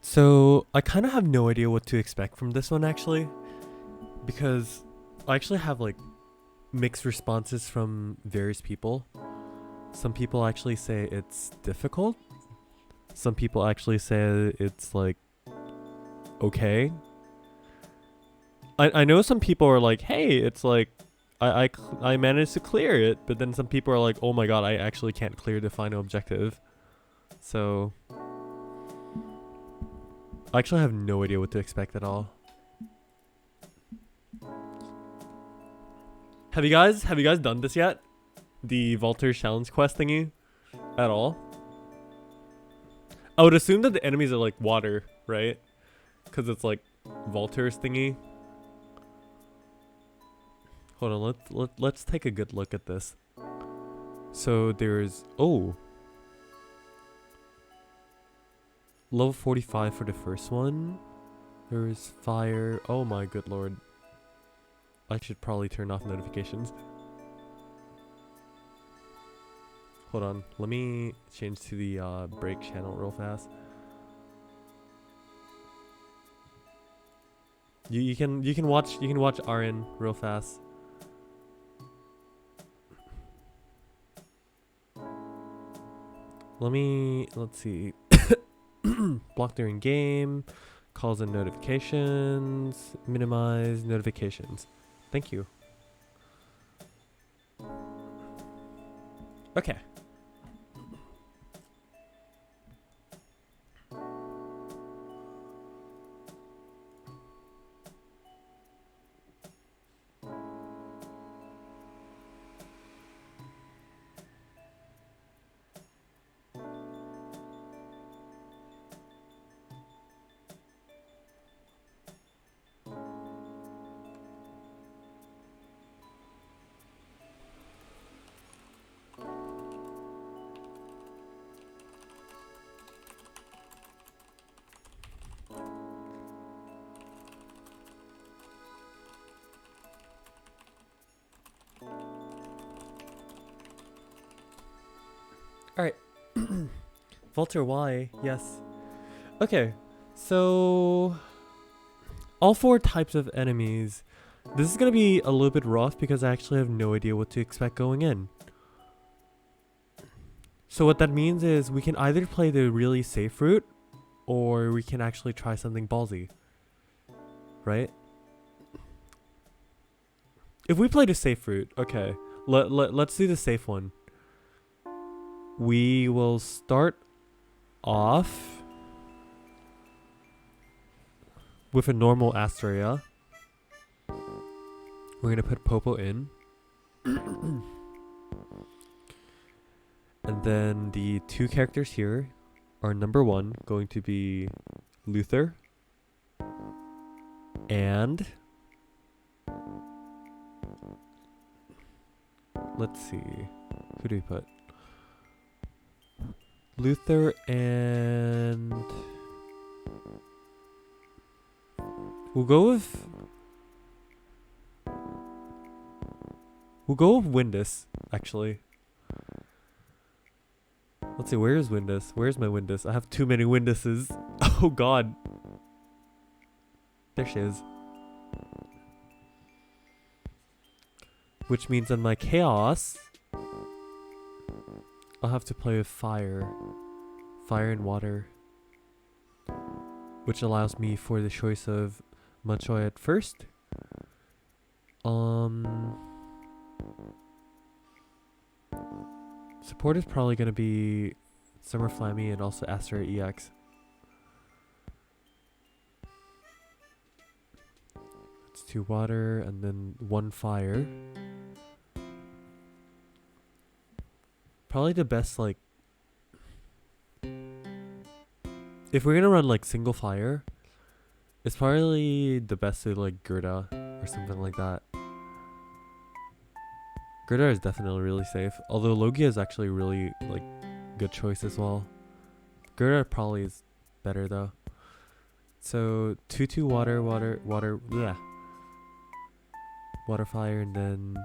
So I kind of have no idea what to expect from this one actually, because I actually have like mixed responses from various people. Some people actually say it's difficult. Some people actually say it's like okay. I know some people are like, hey, it's like I managed to clear it, but then some people are like, oh my god, I actually can't clear the final objective. So I actually have no idea what to expect at all. Have you guys done this yet? The Valter challenge quest thingy at all? I would assume that the enemies are like water, right? Because it's like Valter's thingy. Hold on, let's take a good look at this. So there's level 45 for the first one. There's fire. Oh my good lord. I should probably turn off notifications. Hold on, let me change to the break channel real fast. You can watch RN real fast. Let's see. Block during game, calls and notifications, minimize notifications. Thank you. Okay. Alright. Valter, why? Yes. Okay. So all four types of enemies. This is gonna be a little bit rough because I actually have no idea what to expect going in. So what that means is we can either play the really safe route or we can actually try something ballsy. Right? If we play the safe route, okay. Let's do the safe one. We will start off with a normal Asteria. We're gonna put Popo in. And then the two characters here are number one going to be Luther and let's see, who do we put? Luther and we'll go with Windus, actually. Let's see, where is Windus? Where's my Windus? I have too many Winduses. Oh god. There she is. Which means on my Chaos, I'll have to play with fire. Fire and water. Which allows me for the choice of Munchoy at first. Support is probably going to be Summer Flammy and also Asteroid EX. It's 2 water and then 1 fire. Probably the best, like, if we're gonna run like single fire, it's probably the best to like Gerda or something like that. Gerda is definitely really safe, although Logia is actually really like good choice as well. Gerda probably is better though. So 2/2 water, bleh. Water fire, and then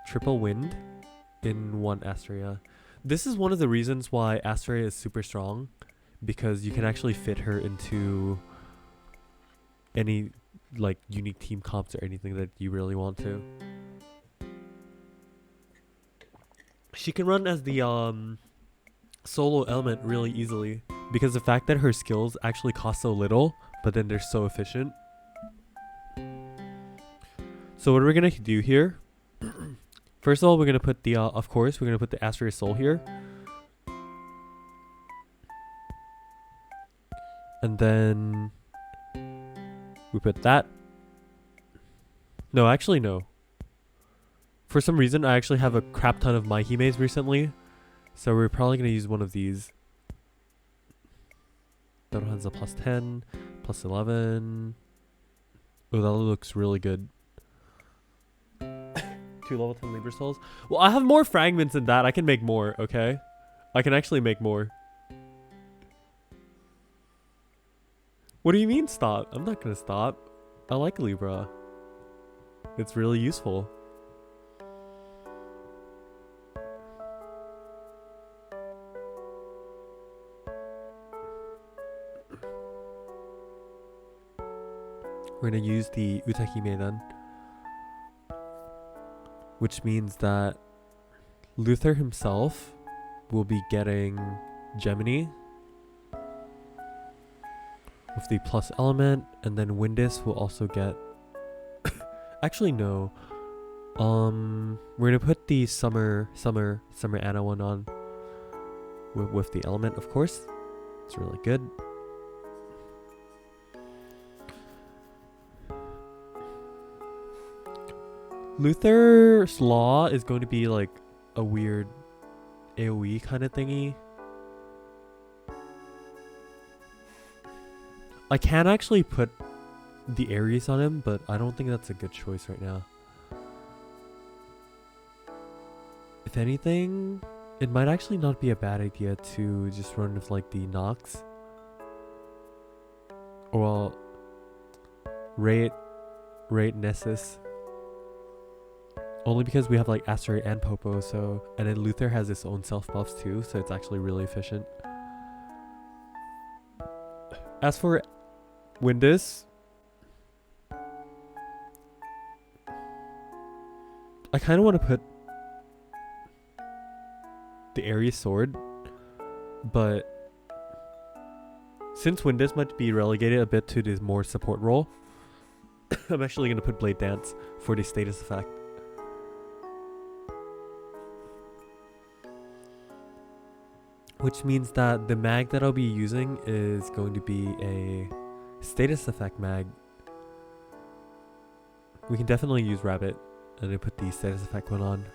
triple wind in 1 Asteria. This is one of the reasons why Asteria is super strong, because you can actually fit her into any like unique team comps or anything that you really want to. She can run as the solo element really easily because the fact that her skills actually cost so little, but then they're so efficient. So what we're gonna do here, first of all, we're gonna put the of course we're gonna put the Asteria Soul here, and then we put that. No, actually no. For some reason, I actually have a crap ton of Maihimes recently, so we're probably gonna use one of these. That has a plus 10, plus 11. Oh, that looks really good. 2 level 10 Libra Souls. Well, I have more fragments than that. I can make more, okay? I can actually make more. What do you mean stop? I'm not gonna stop. I like Libra. It's really useful. We're gonna use the Utahime then, which means that Luther himself will be getting Gemini with the plus element, and then Windus will also get actually no. We're gonna put the summer Anna one on with the element, of course. It's really good. Luther's Law is going to be like a weird AoE kind of thingy. I can actually put the Ares on him, but I don't think that's a good choice right now. If anything, it might actually not be a bad idea to just run with like the Nox. Or well, rate Nessus. Only because we have like Asteroid and Popo, so, and then Luther has his own self buffs too, so it's actually really efficient. As for Windus, I kind of want to put the Ares sword, but since Windus might be relegated a bit to this more support role, I'm actually going to put Blade Dance for the status effect. Which means that the mag that I'll be using is going to be a status effect mag. We can definitely use Rabbit, and then put the status effect one on.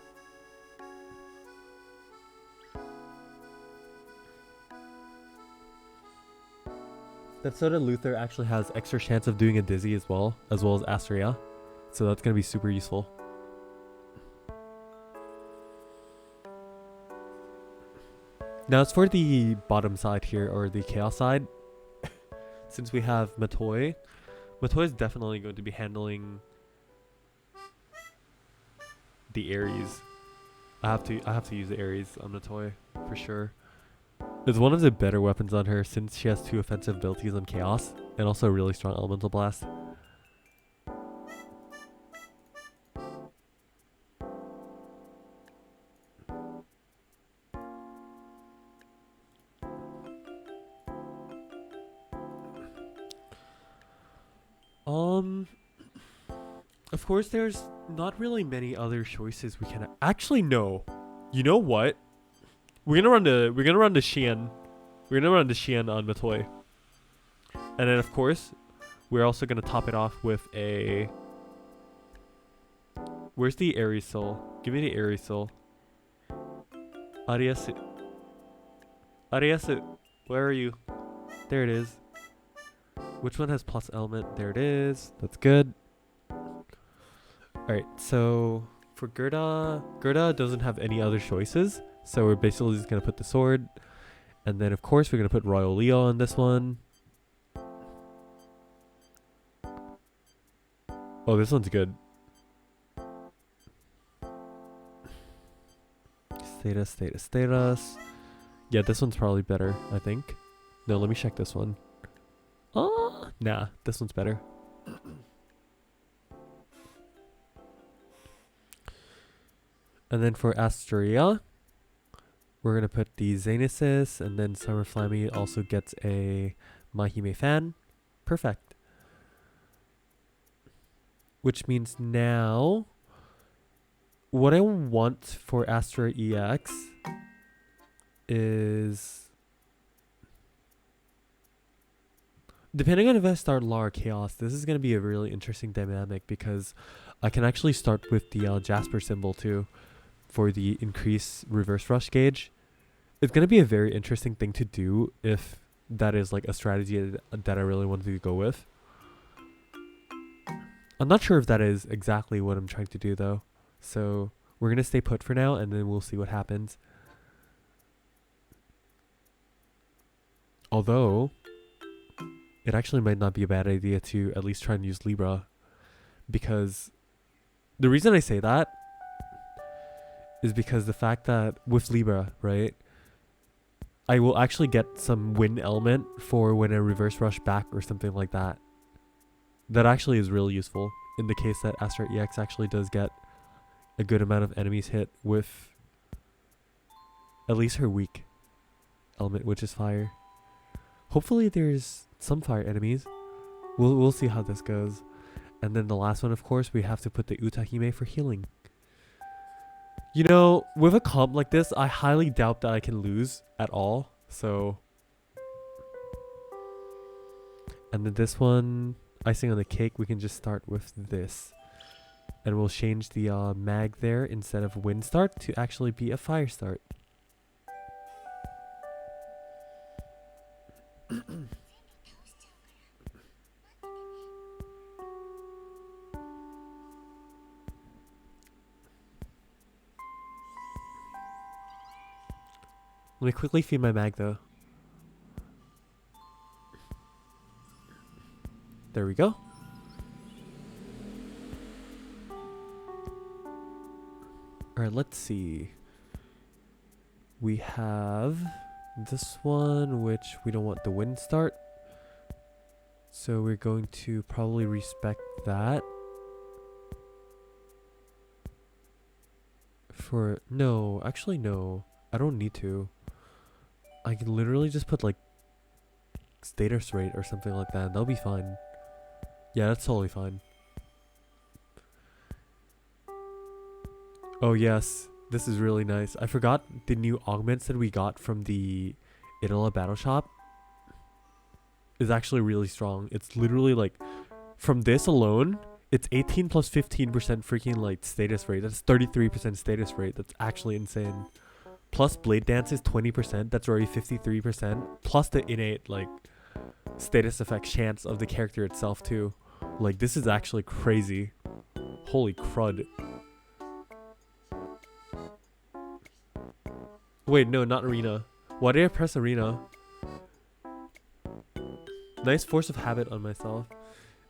That's so that Luther actually has extra chance of doing a Dizzy as well as Asteria. So that's going to be super useful. Now as for the bottom side here, or the Chaos side, since we have Matoi is definitely going to be handling the Ares. I have to use the Ares on Matoi for sure. It's one of the better weapons on her since she has 2 offensive abilities on Chaos and also a really strong Elemental Blast. Of course, there's not really many other choices we can actually. No, you know what? We're gonna run the Xian. We're gonna run the Xian on Matoi, and then of course, we're also gonna top it off with a. Where's the Ares Soul? Give me the Ares Soul. Ariasu, where are you? There it is. Which one has plus element? There it is. That's good. Alright, so for Gerda doesn't have any other choices. So we're basically just going to put the sword. And then of course we're going to put Royal Leo on this one. Oh, this one's good. Status. Yeah, this one's probably better, I think. No, let me check this one. Nah, this one's better. And then for Asteria, we're going to put the Xenesis, and then Summer Flammy also gets a Mahime fan. Perfect. Which means now, what I want for Astra EX is, depending on if I start Law or Chaos, this is going to be a really interesting dynamic because I can actually start with the Jasper symbol too for the increased reverse rush gauge. It's going to be a very interesting thing to do if that is like a strategy that I really wanted to go with. I'm not sure if that is exactly what I'm trying to do though. So we're going to stay put for now and then we'll see what happens. Although, it actually might not be a bad idea to at least try and use Libra. Because the reason I say that is because the fact that with Libra, right, I will actually get some win element for when I reverse rush back or something like that. That actually is really useful in the case that Astra EX actually does get a good amount of enemies hit with at least her weak element, which is fire. Hopefully there's some fire enemies. We'll see how this goes. And then the last one, of course, we have to put the Utahime for healing. You know, with a comp like this, I highly doubt that I can lose at all. So, and then this one, icing on the cake, we can just start with this. And we'll change the mag there instead of wind start to actually be a fire start. Let me quickly feed my mag though. There we go. Alright, let's see. We have this one, which we don't want the wind start. So we're going to probably respect that. For, no, actually no. I don't need to. I can literally just put like status rate or something like that. That'll be fine. Yeah, that's totally fine. Oh yes, this is really nice. I forgot the new augments that we got from the IDOLA battle shop is actually really strong. It's literally like, from this alone, it's 18 plus 15% freaking like status rate. That's 33% status rate. That's actually insane. Plus Blade Dance is 20%. That's already 53%. Plus the innate like status effect chance of the character itself too. Like this is actually crazy. Holy crud. Wait, no, not arena. Why did I press arena? Nice force of habit on myself.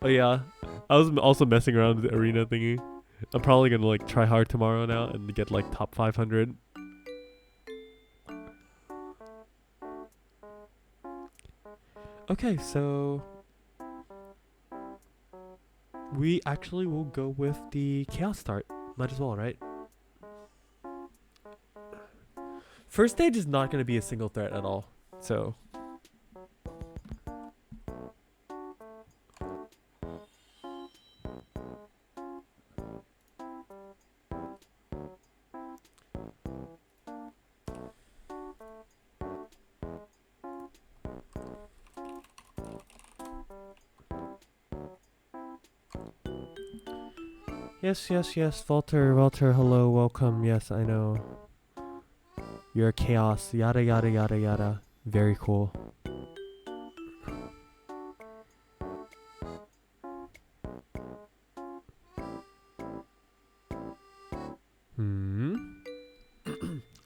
Oh yeah, I was also messing around with the arena thingy. I'm probably gonna like try hard tomorrow now and get like top 500. Okay, so we actually will go with the chaos start. Might as well, right? First stage is not going to be a single threat at all, so yes, Valter, hello, welcome. Yes, I know. You're chaos, yada yada yada yada. Very cool.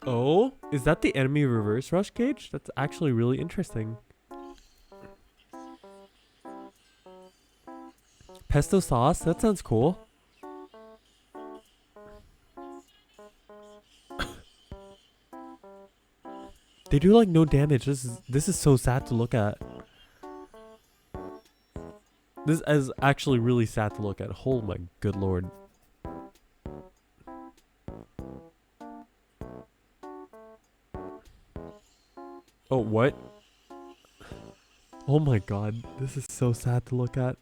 Oh, is that the enemy reverse rush gauge? That's actually really interesting. Pesto sauce? That sounds cool. They do like no damage. This is so sad to look at. This is actually really sad to look at. Oh my good lord. Oh, what? Oh my god. This is so sad to look at.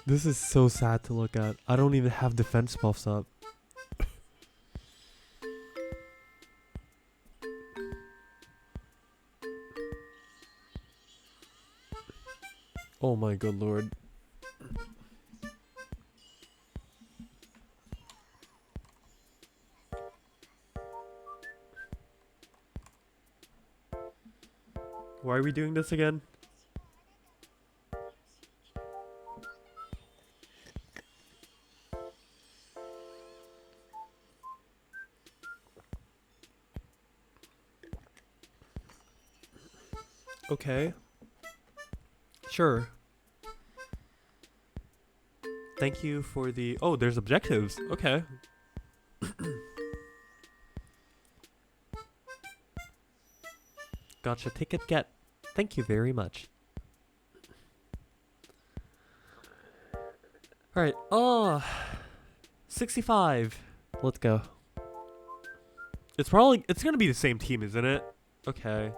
This is so sad to look at. I don't even have defense buffs up. Oh my good lord. Why are we doing this again? Okay. Sure. Thank you for the... Oh, there's objectives. Okay. Gotcha. Ticket get. Thank you very much. Alright. Oh. 65. Let's go. It's gonna be the same team, isn't it? Okay.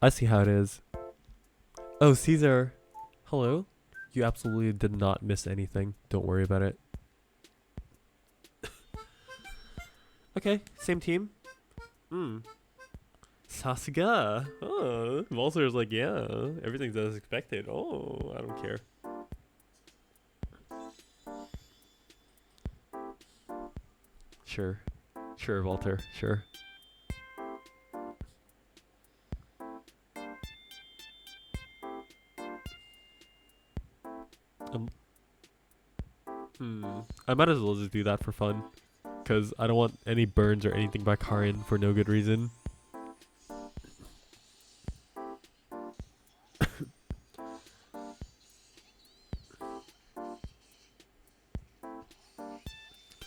I see how it is. Oh, Caesar. Hello? You absolutely did not miss anything. Don't worry about it. Okay, same team. Sasuga. Oh, Valter's like, yeah, everything's as expected. Oh, I don't care. Sure. Sure, Valter. Sure. I might as well just do that for fun. Because I don't want any burns or anything by Karin for no good reason.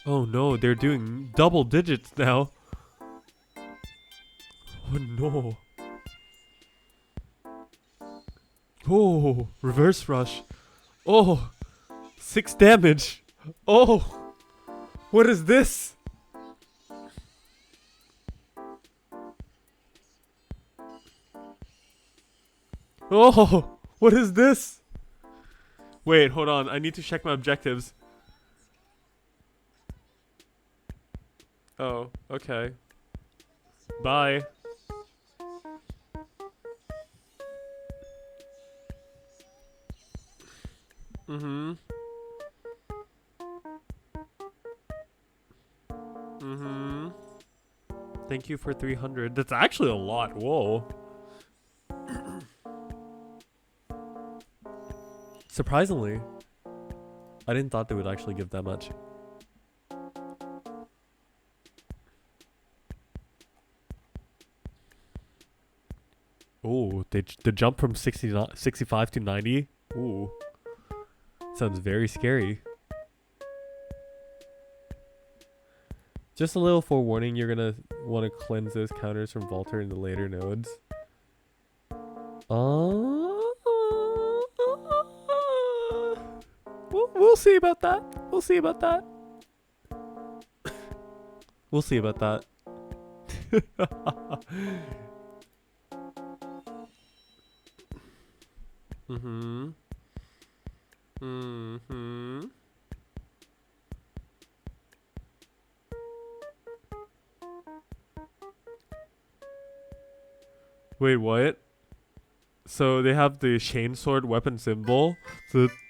Oh no, they're doing double digits now. Oh no. Oh, reverse rush. Oh, 6 damage. Oh, what is this? Oh, what is this? Wait, hold on. I need to check my objectives. Oh, okay. Bye. Thank you for 300. That's actually a lot. Whoa. Surprisingly, I didn't thought they would actually give that much. Oh, the jump from 65 to 90. Ooh, sounds very scary. Just a little forewarning, you're gonna want to cleanse those counters from Valter in the later nodes. We'll see about that. We'll see about that. We'll see about that. Wait, what? So they have the chain sword weapon symbol.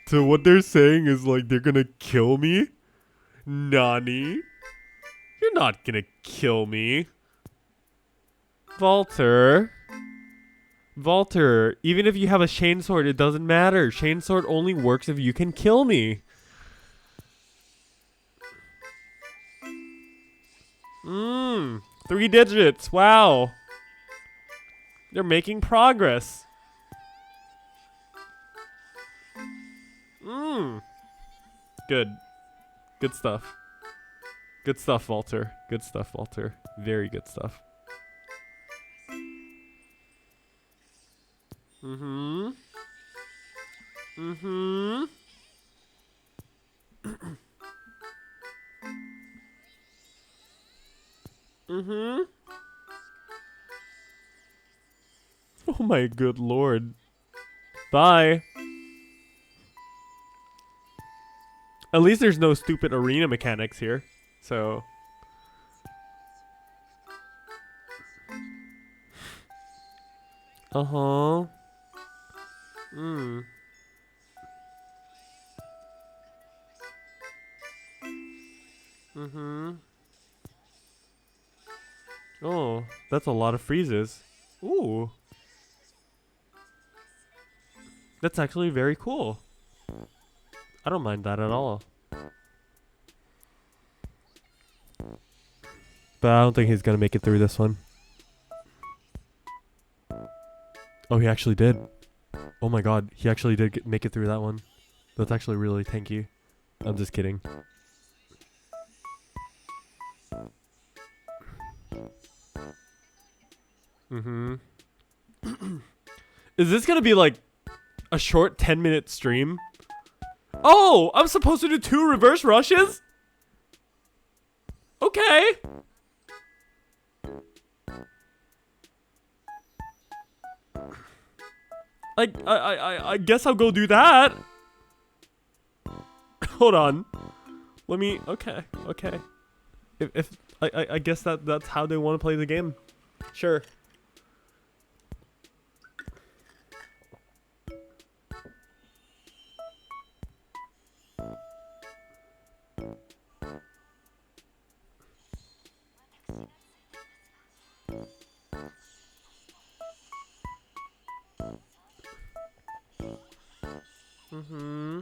So what they're saying is like they're gonna kill me? Nani? You're not gonna kill me. Valter. Valter, even if you have a chain sword, it doesn't matter. Chain sword only works if you can kill me. 3 digits. Wow. They're making progress. Good. Good stuff. Good stuff, Valter. Good stuff, Valter. Very good stuff. Mm-hmm. Mm-hmm. Mm-hmm. Oh my good lord. Bye. At least there's no stupid arena mechanics here. So. Uh-huh. Mm. Mm-hmm. Oh, that's a lot of freezes. Ooh. That's actually very cool. I don't mind that at all. But I don't think he's gonna make it through this one. Oh, he actually did. Oh my god, he actually did make it through that one. That's actually really tanky. I'm just kidding. Mm-hmm. Is this gonna be like a short 10-minute stream? Oh, I'm supposed to do 2 reverse rushes? Okay. I guess I'll go do that. Hold on. Let me. Okay. If I guess that's how they want to play the game. Sure. Mm-hmm.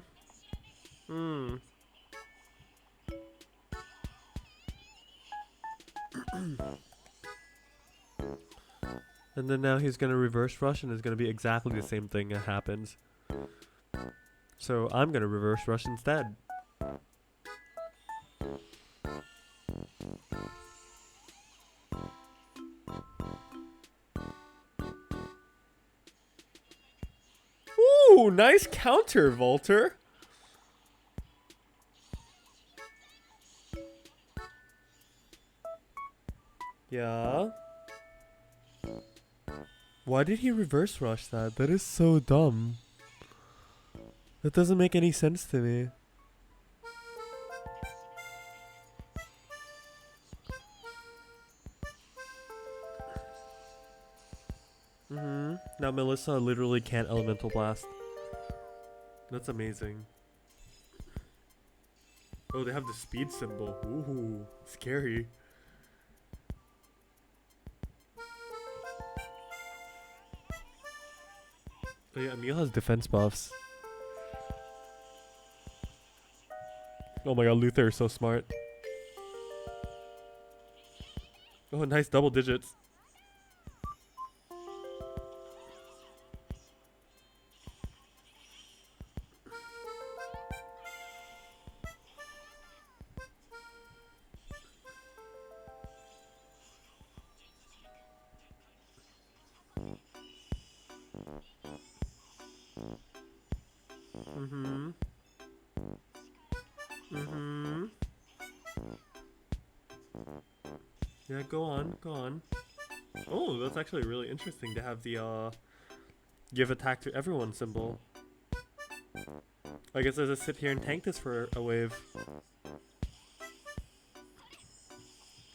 Mm. And then now he's gonna reverse rush and it's gonna be exactly the same thing that happens. So I'm gonna reverse rush instead. Ooh, nice counter, Valter. Yeah. Why did he reverse rush that? That is so dumb. That doesn't make any sense to me. Mm-hmm. Now Melissa literally can't elemental blast. That's amazing. Oh, they have the speed symbol. Ooh, scary. Oh yeah, Emil has defense buffs. Oh my god, Luther is so smart. Oh, nice double digits. Mm-hmm. Mm-hmm. Yeah, go on. Oh, that's actually really interesting to have the give attack to everyone symbol. I guess I'll just sit here and tank this for a wave.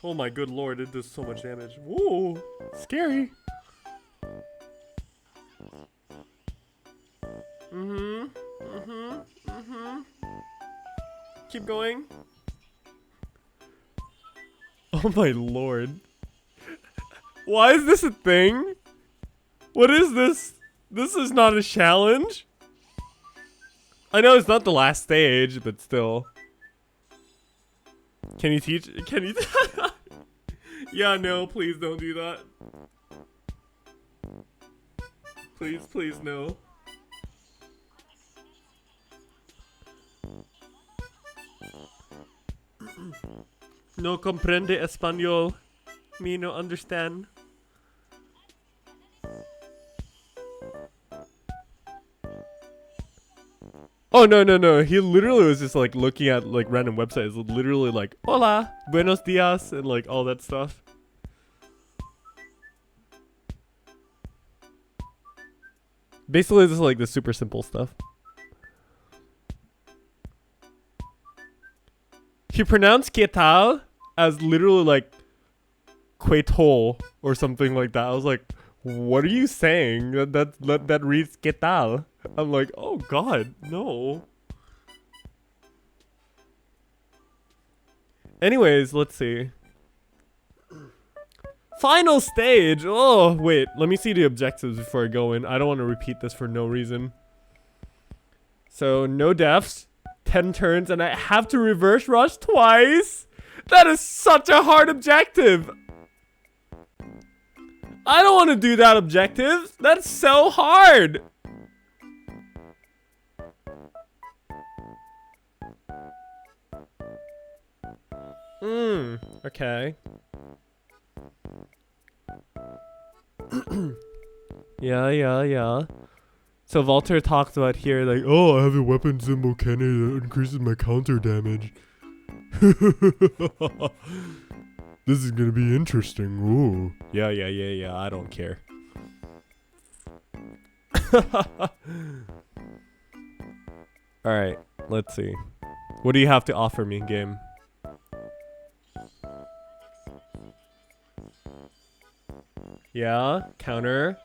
Oh my good lord, it does so much damage. Whoa, scary. Mm-hmm. Mm-hmm. Mm-hmm. Keep going. Oh my lord. Why is this a thing? What is this? This is not a challenge. I know it's not the last stage, but still. Can you teach? Can you? Yeah, no, please don't do that. Please, no. No comprende español. Me no understand. Oh no. He literally was just like looking at like random websites, literally like hola, buenos dias, and like all that stuff. Basically, this is like the super simple stuff. He pronounced "que tal" as literally like "que tal" or something like that. I was like, "What are you saying? That reads "que tal." I'm like, "Oh God, no." Anyways, let's see. Final stage. Oh wait, let me see the objectives before I go in. I don't want to repeat this for no reason. So no deaths. 10 turns, and I have to reverse rush twice. That is such a hard objective. I don't want to do that objective. That's so hard. Okay. Yeah. So Valter talks about here like, oh, I have a weapon symbol cannon that increases my counter damage. This is gonna be interesting. Ooh. Yeah. I don't care. Alright, let's see. What do you have to offer me, game? Yeah, counter.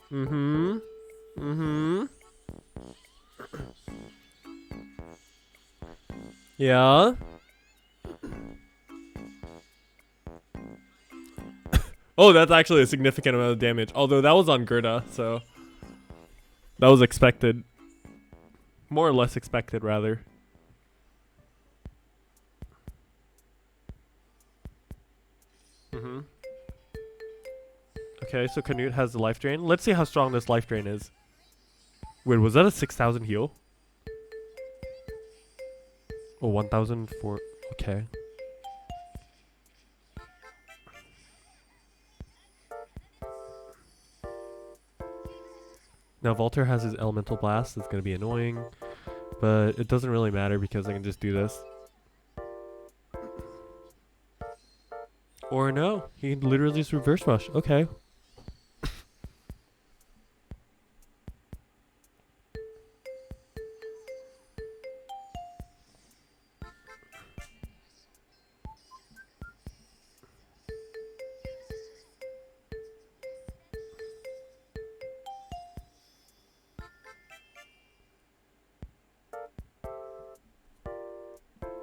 Yeah. Oh, that's actually a significant amount of damage. Although that was on Gerda, so that was expected. More or less expected, rather. Okay, so Canute has the life drain. Let's see how strong this life drain is. Wait, was that a 6,000 heal? Oh, 1,004. Okay. Now Valter has his elemental blast. It's gonna be annoying, but it doesn't really matter because I can just do this. Or no, he can literally just reverse rush. Okay.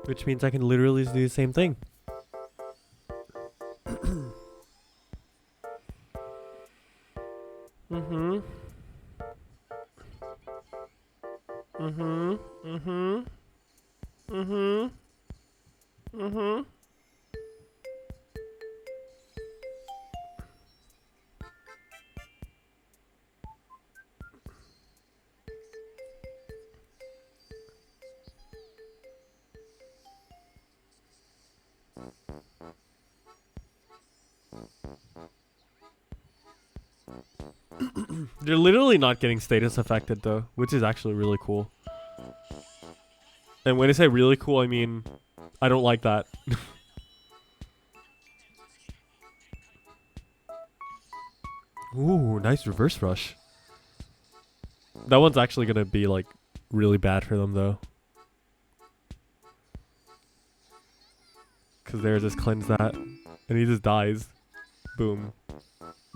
Which means I can literally do the same thing. They're literally not getting status affected though, which is actually really cool. And when I say really cool, I mean I don't like that. Ooh, nice reverse rush. That one's actually gonna be like really bad for them though. Cause they're just cleanse that. And he just dies. Boom.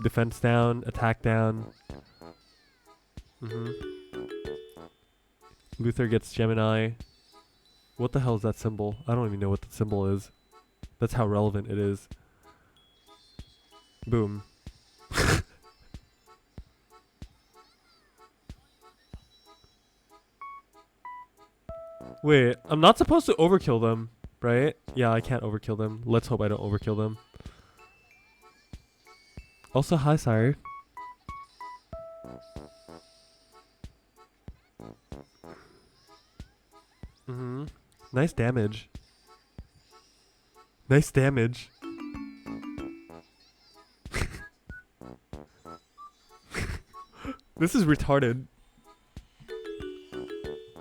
Defense down, attack down. Luther gets Gemini. What the hell is that symbol? I don't even know what the symbol is. That's how relevant it is. Boom. Wait, I'm not supposed to overkill them, right? Yeah, I can't overkill them. Let's hope I don't overkill them. Also, hi, sire. Nice damage. Nice damage. This is retarded.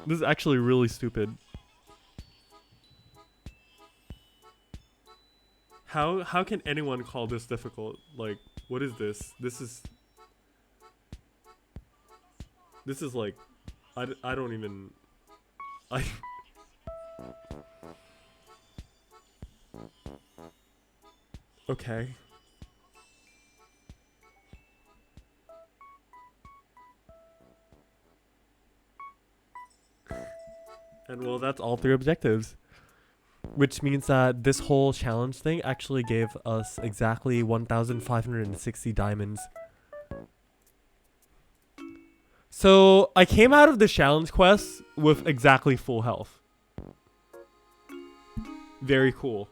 This is actually really stupid. How can anyone call this difficult? Like, what is this? This is like, I don't even, okay. And well, that's all 3 objectives. Which means that this whole challenge thing actually gave us exactly 1,560 diamonds. So I came out of the challenge quest with exactly full health. Very cool.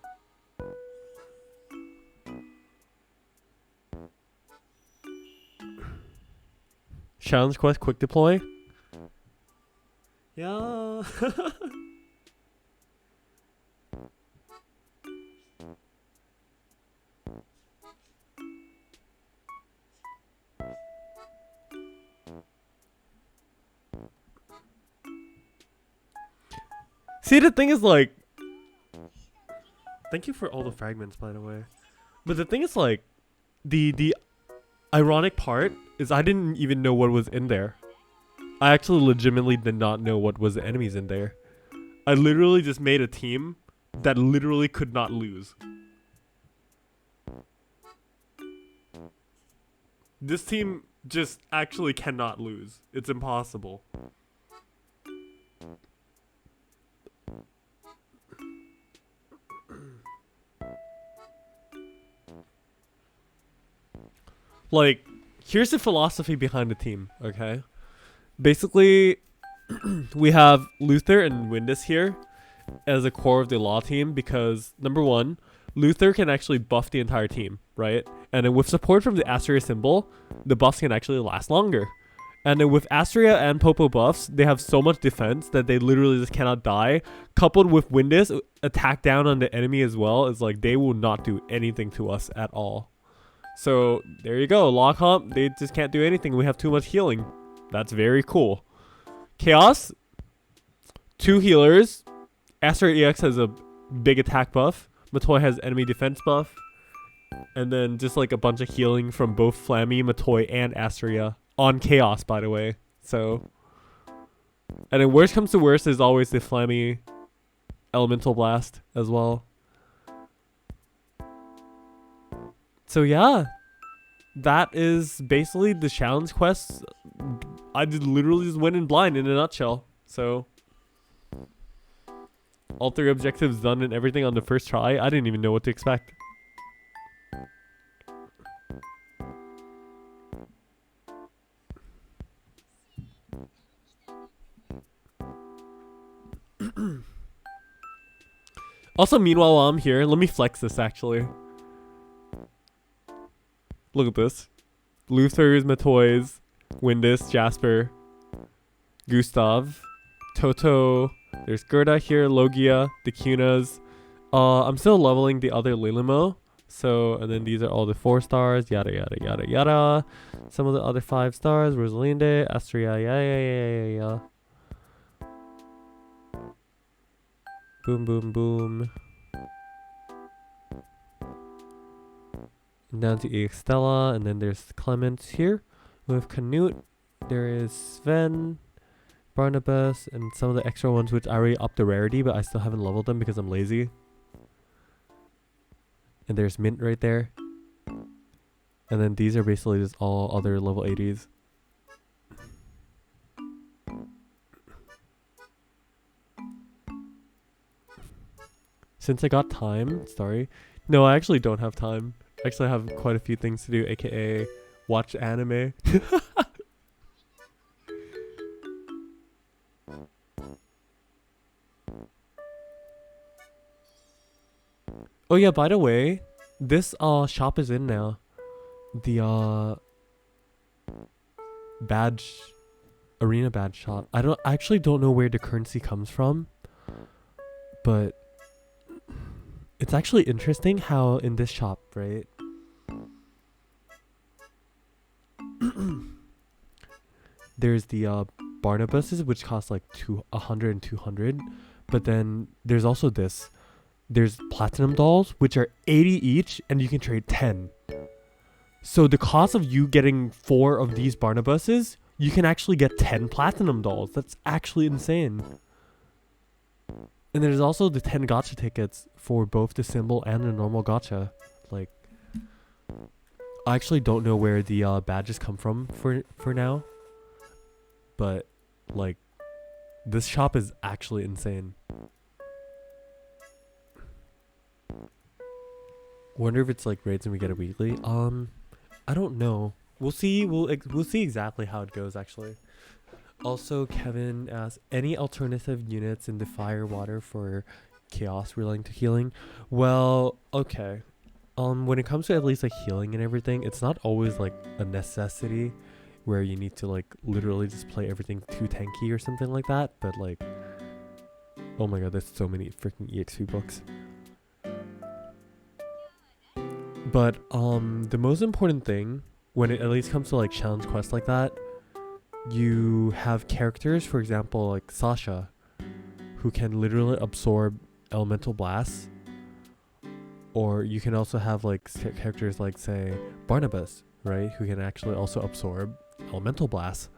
Challenge quest quick deploy. Yeah. See, the thing is, like, thank you for all the fragments, by the way. But the thing is, like, the ironic part is I didn't even know what was in there. I actually legitimately did not know what was the enemies in there. I literally just made a team that literally could not lose. This team just actually cannot lose. It's impossible. Like, here's the philosophy behind the team, okay? Basically, we have Luther and Windus here as a core of the law team because, number one, Luther can actually buff the entire team, right? And then with support from the Astria symbol, the buffs can actually last longer. And then with Astria and Popo buffs, they have so much defense that they literally just cannot die. Coupled with Windus, attack down on the enemy as well, is like they will not do anything to us at all. So there you go, law comp, they just can't do anything. We have too much healing. That's very cool. Chaos, 2 healers. Astria EX has a big attack buff. Matoy has enemy defense buff. And then just like a bunch of healing from both Flammy, Matoy, and Astria. On Chaos, by the way. So, and then worst comes to worst is always the Flammy Elemental Blast as well. So yeah, that is basically the challenge quest. I literally just went in blind in a nutshell. So all 3 objectives done and everything on the first try. I didn't even know what to expect. Also, meanwhile, while I'm here, let me flex this actually. Look at this. Luther's, Matoy's, Windus, Jasper, Gustav, Toto. There's Gerda here, Logia, the Cunas. I'm still leveling the other Lilimo. So, and then these are all the 4 stars, yada yada yada yada. Some of the other 5 stars, Rosalinde, Astria, yeah. Boom, boom, boom. And down to EX Stella, and then there's Clement here. With Canute, there is Sven, Barnabas, and some of the extra ones which I already upped the rarity, but I still haven't leveled them because I'm lazy. And there's Mint right there. And then these are basically just all other level 80s. Since I got time, sorry. No, I actually don't have time. Actually, I have quite a few things to do, aka watch anime. Oh yeah, by the way, this shop is in now. The badge, arena badge shop. I actually don't know where the currency comes from, but It's actually interesting how in this shop, right? There's the Barnabuses, which cost like 100 and 200. But then there's also this. There's platinum dolls, which are 80 each, and you can trade 10. So the cost of you getting 4 of these Barnabuses, you can actually get 10 platinum dolls. That's actually insane. And there's also the 10 gacha tickets for both the symbol and the normal gacha. Like, I actually don't know where the badges come from for now. But, like, this shop is actually insane. Wonder if it's like raids and we get it weekly. I don't know. We'll see. We'll see exactly how it goes. Actually. Also, Kevin asks, any alternative units in the fire water for chaos relating to healing? Well, okay. When it comes to at least like healing and everything, it's not always like a necessity where you need to like literally just play everything too tanky or something like that. But like, oh my god, there's so many freaking EXP books. But the most important thing when it at least comes to like challenge quests like that, you have characters, for example, like Sasha, who can literally absorb elemental blasts. Or you can also have like characters like, say, Barnabas, right, who can actually also absorb elemental blasts.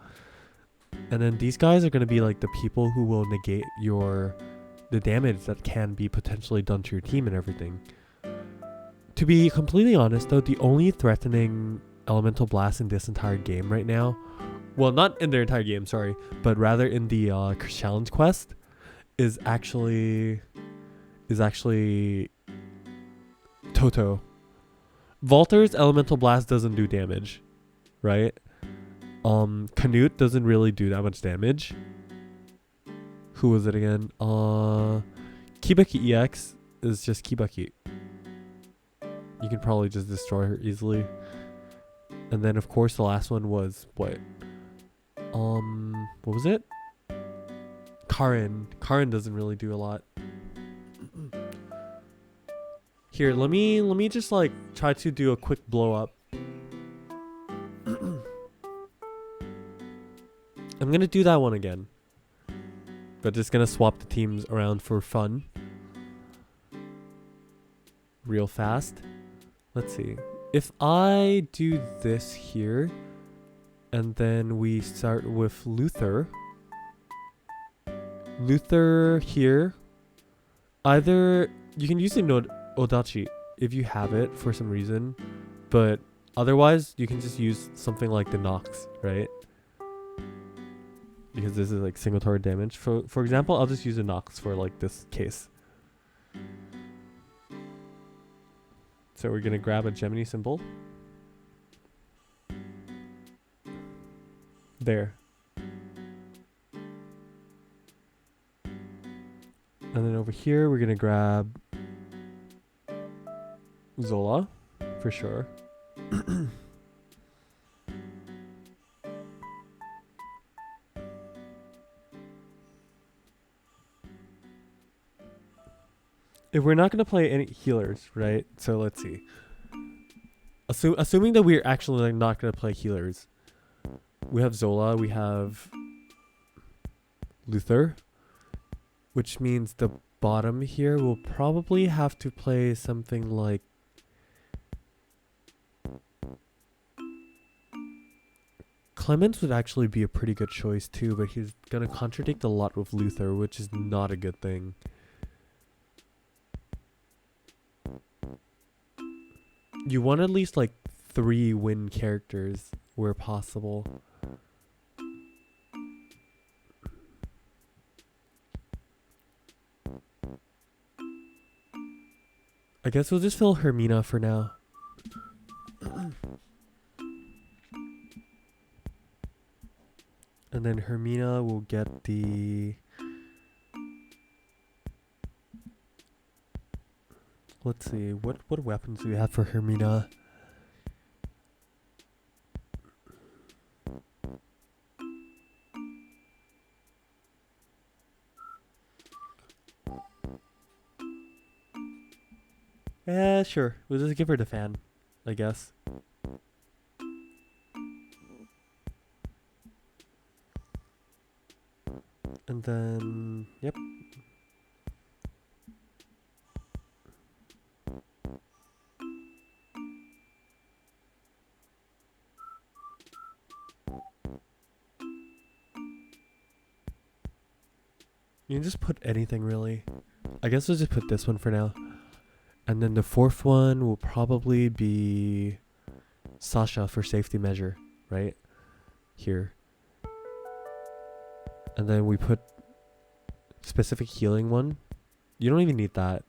And then these guys are going to be like the people who will negate the damage that can be potentially done to your team and everything. To be completely honest though, the only threatening elemental blast in this entire game right now, well, not in their entire game, sorry, but rather in the challenge quest, is actually Toto. Valter's elemental blast doesn't do damage, right? Canute doesn't really do that much damage. Who was it again? Kibaki EX is just Kibaki. You can probably just destroy her easily. And then of course the last one was what was it? Karin. Karin doesn't really do a lot. Here, let me just like try to do a quick blow up. I'm gonna do that one again, but just gonna swap the teams around for fun real fast. Let's see. If I do this here, and then we start with Luther. Luther here. Either you can use the Odachi if you have it for some reason, but otherwise you can just use something like the Nox, right? Because this is like single target damage. For example, I'll just use a Nox for like this case. So we're gonna grab a Gemini symbol. There. And then over here we're gonna grab Zola for sure. If we're not going to play any healers, right? So let's see. Assuming that we're actually like not going to play healers. We have Zola, we have Luther, which means the bottom here will probably have to play something like Clemens would actually be a pretty good choice too, but he's going to contradict a lot with Luther, which is not a good thing. You want at least like 3 win characters where possible. I guess we'll just fill Hermina for now. And then Hermina will get the... Let's see, what weapons do we have for Hermina? Yeah, sure. We'll just give her the fan, I guess. And then, yep. You can just put anything, really. I guess we'll just put this one for now. And then the fourth one will probably be Sasha for safety measure, right? Here. And then we put specific healing one. You don't even need that.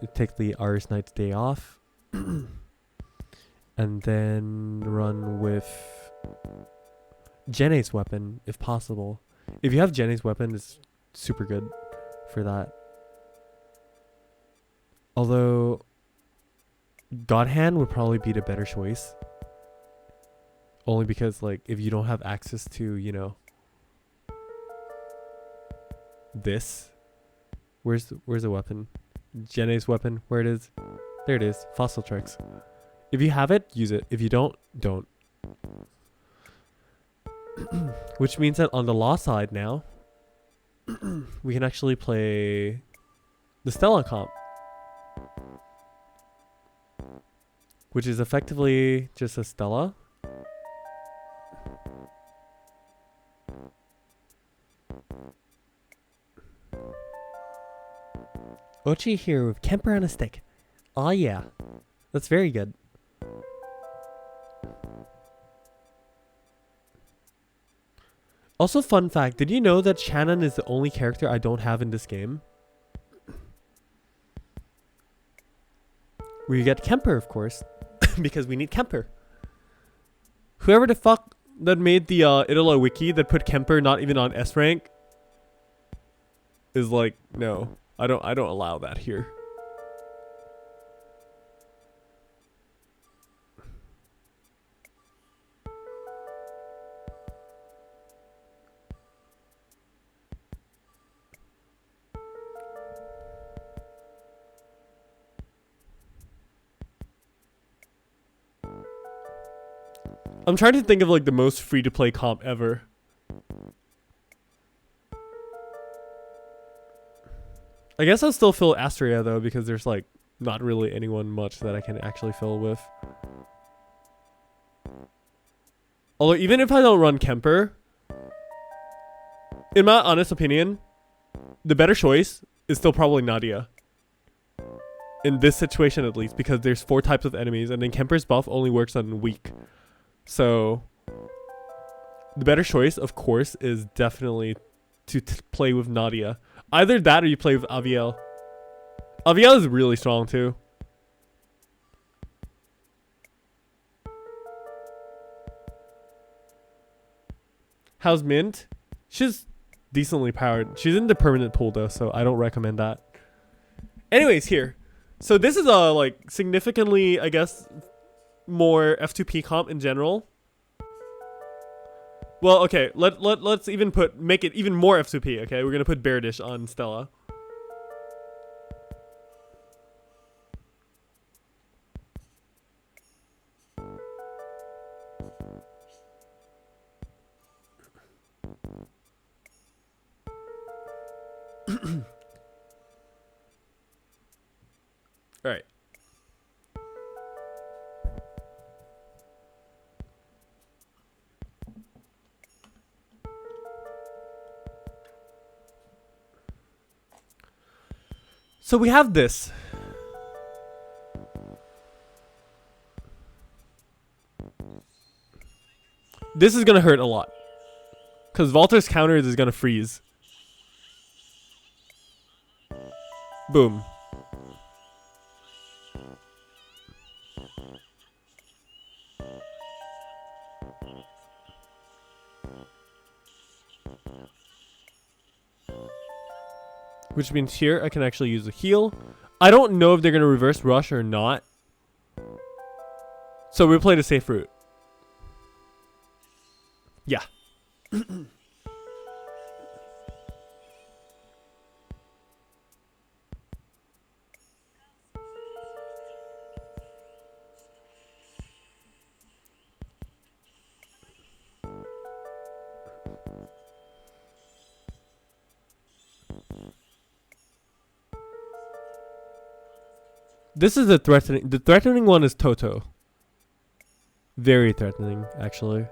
You take the Aris Knight's day off. And then run with Jenne's weapon, if possible. If you have Jenne's weapon, it's super good for that. Although, God Hand would probably be the better choice. Only because, like, if you don't have access to, you know, this. Where's the weapon? Jenne's weapon, where it is. There it is, Fossil Tricks. If you have it, use it. If you don't, don't. Which means that on the law side now, we can actually play the Stella comp. Which is effectively just a Stella. Ochi here with Kemper on a stick. Oh yeah. That's very good. Also, fun fact, did you know that Shannon is the only character I don't have in this game? We get Kemper, of course, because we need Kemper. Whoever the fuck that made the IDOLA wiki that put Kemper not even on S rank is like, no, I don't allow that here. I'm trying to think of like the most free to play comp ever. I guess I'll still fill Astria though, because there's like not really anyone much that I can actually fill with. Although even if I don't run Kemper, in my honest opinion, the better choice is still probably Nadia. In this situation at least, because there's 4 types of enemies and then Kemper's buff only works on weak. So the better choice, of course, is definitely to play with Nadia. Either that or you play with Aviel. Aviel is really strong too. How's Mint? She's decently powered. She's in the permanent pool though, so I don't recommend that. Anyways, here. So this is a like significantly, I guess, more F2P comp in general. Well, okay, let's even make it even more F2P, okay? We're gonna put Bear Dish on Stella. Alright. So we have this. This is gonna hurt a lot. Because Valter's counters is gonna freeze. Boom. Which means here I can actually use a heal. I don't know if they're going to reverse rush or not. So we play the safe route. Yeah. This is the threatening. The threatening one is Toto. Very threatening, actually.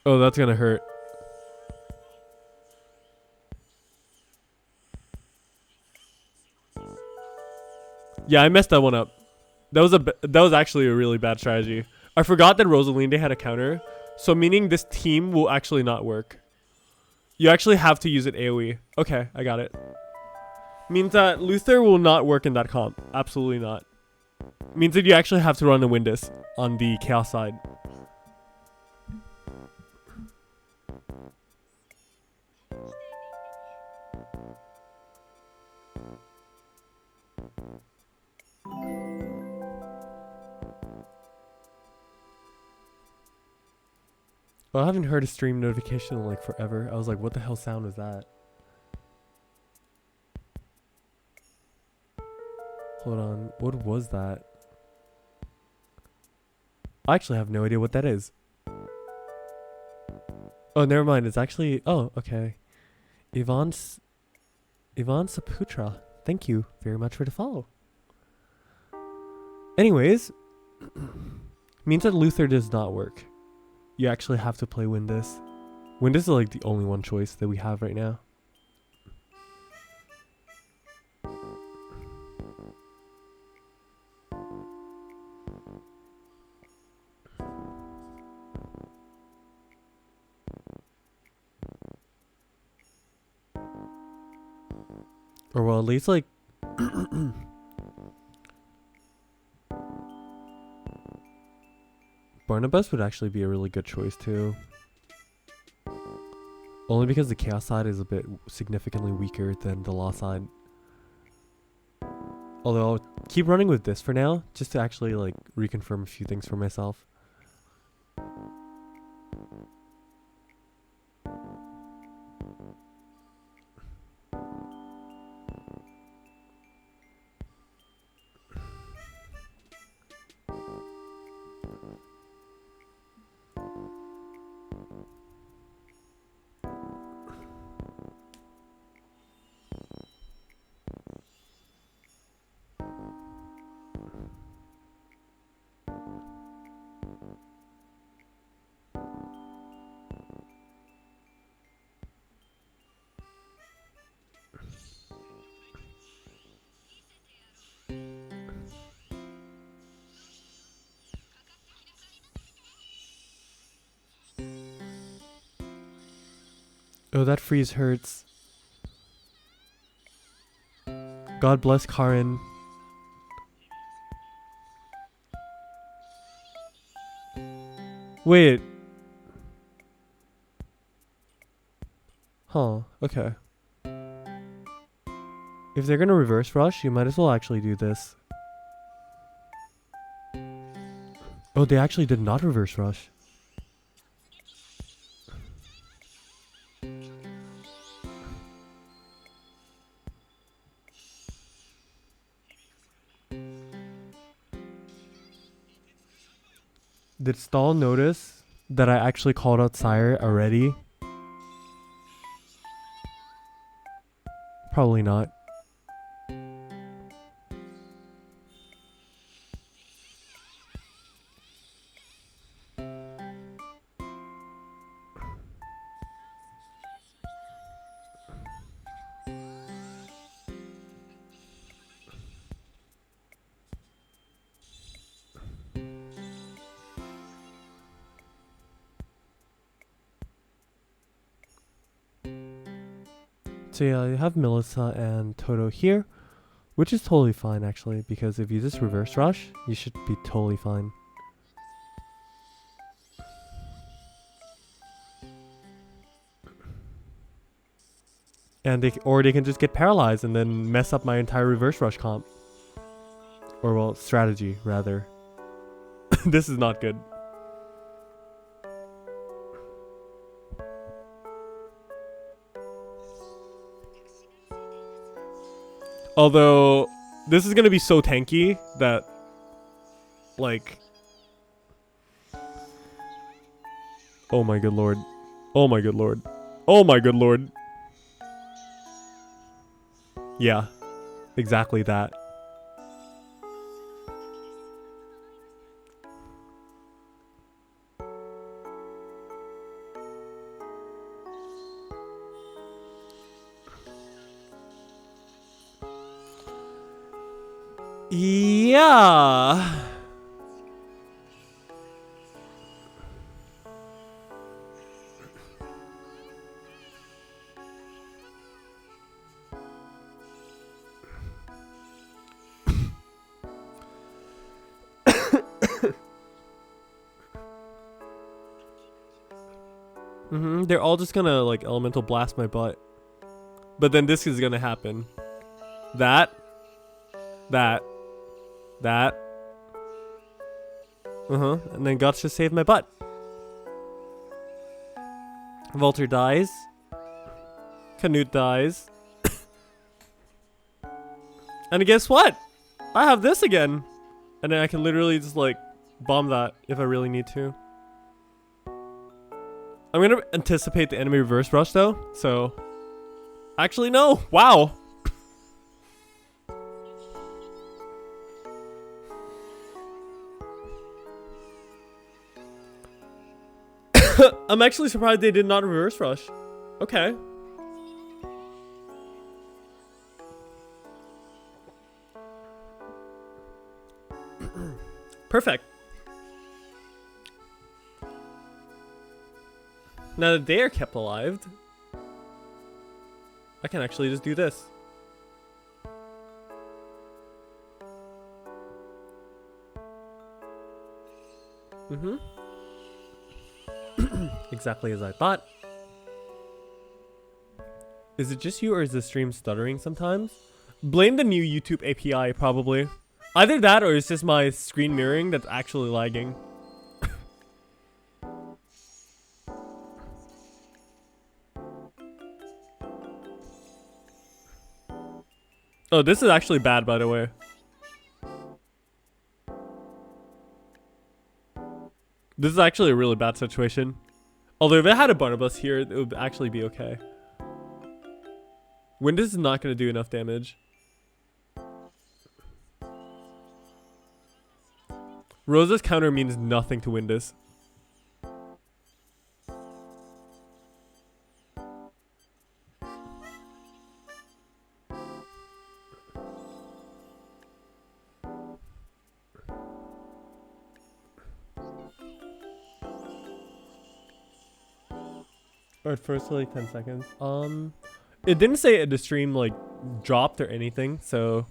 Oh, that's gonna hurt. Yeah, I messed that one up. That was actually a really bad strategy. I forgot that Rosalinde had a counter, so meaning this team will actually not work. You actually have to use it AoE. Okay, I got it. Means that Luther will not work in that comp. Absolutely not. Means that you actually have to run a Windus on the Chaos side. Well, I haven't heard a stream notification in like forever. I was like, what the hell sound was that? Hold on, what was that? I actually have no idea what that is. Oh, never mind. It's actually... Oh, okay. Ivan Saputra. Thank you very much for the follow. Anyways. Means that Luther does not work. You actually have to play Windus. Windus is like the only one choice that we have right now. Or well, at least like... Barnabas would actually be a really good choice too. Only because the Chaos side is a bit significantly weaker than the Law side. Although I'll keep running with this for now, just to actually like reconfirm a few things for myself. Oh, that freeze hurts. God bless Karin. Wait. Huh, okay. If they're gonna reverse rush, you might as well actually do this. Oh, they actually did not reverse rush. Did Stall notice that I actually called out Sire already? Probably not. So yeah, I have Melissa and Toto here, which is totally fine actually, because if you just reverse rush, you should be totally fine. And they can just get paralyzed and then mess up my entire reverse rush comp. Or well, strategy rather. This is not good. Although, this is gonna be so tanky that, like... Oh my good lord. Oh my good lord. Oh my good lord. Yeah, exactly that. Yeah. They're all just gonna like elemental blast my butt. But then this is gonna happen. That. And then Guts just saved my butt. Valter dies. Canute dies. And guess what? I have this again. And then I can literally just like bomb that if I really need to. I'm gonna anticipate the enemy reverse rush though, so actually no. Wow. I'm actually surprised they did not reverse rush. Okay. Perfect. Now that they are kept alive, I can actually just do this. Exactly as I thought. Is it just you or is the stream stuttering sometimes? Blame the new YouTube API probably. Either that or it's just my screen mirroring that's actually lagging. Oh, this is actually bad, by the way. This is actually a really bad situation. Although if it had a Barnabas here, it would actually be okay. Windows is not going to do enough damage. Rosa's counter means nothing to Windows. Alright, first like 10 seconds. It didn't say the stream like dropped or anything, so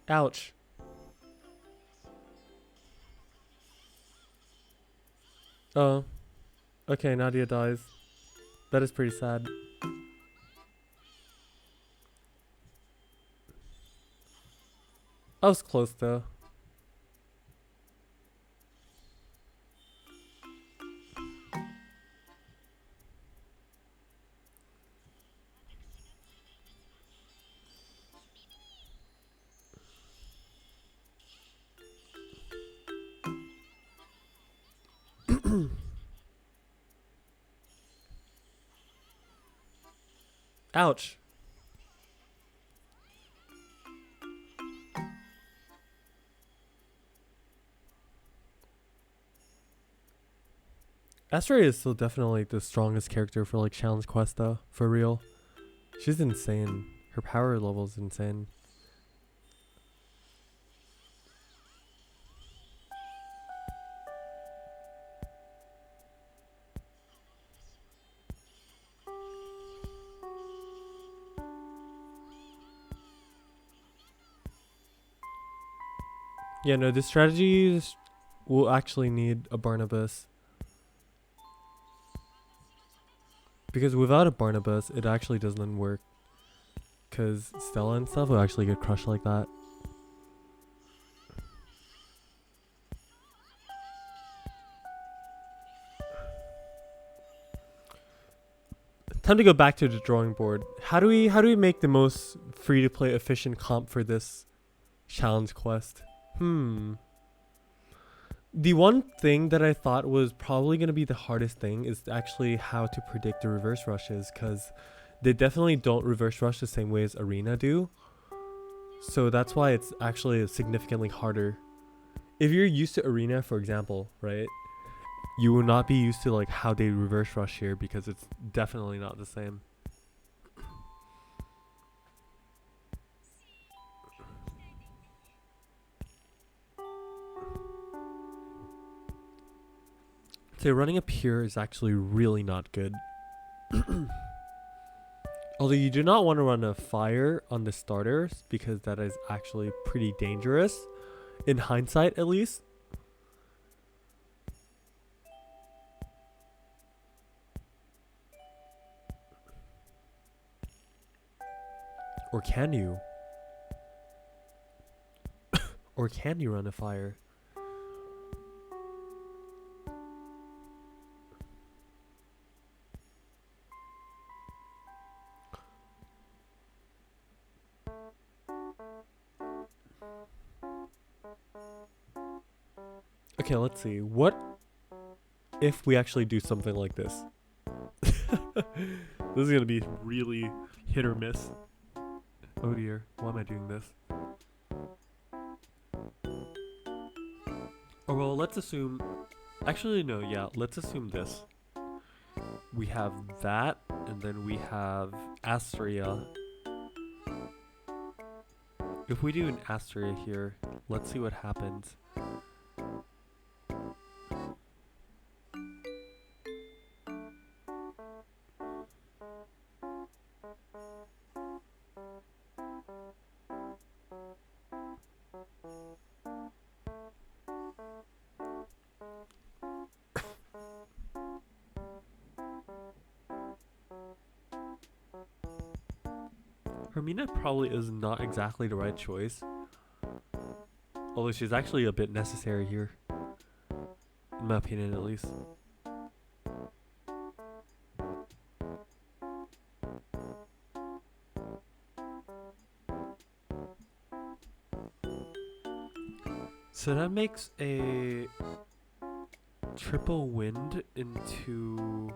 ouch. Oh. Okay, Nadia dies. That is pretty sad. I was close though. Ouch. Asteroid is still definitely the strongest character for like challenge quest though, for real. She's insane. Her power level is insane. Yeah, no, the strategies will actually need a Barnabas. Because without a Barnabas, it actually doesn't work. Because Stella and stuff will actually get crushed like that. Time to go back to the drawing board. How do we make the most free to play efficient comp for this challenge quest? The one thing that I thought was probably going to be the hardest thing is actually how to predict the reverse rushes, because they definitely don't reverse rush the same way as Arena do. So that's why it's actually significantly harder. If you're used to Arena, for example, right, you will not be used to like how they reverse rush here, because it's definitely not the same. So running up here is actually really not good. Although you do not want to run a fire on the starters, because that is actually pretty dangerous, in hindsight at least. Or can you? Or can you run a fire? Okay, let's see. What if we actually do something like this? This is gonna be really hit or miss. Oh dear, why am I doing this? Oh well, let's assume... Actually, no, yeah, let's assume this. We have that, and then we have Astria. If we do an Astria here, let's see what happens. Hermina probably is not exactly the right choice. Although she's actually a bit necessary here. In my opinion, at least. So that makes a triple wind into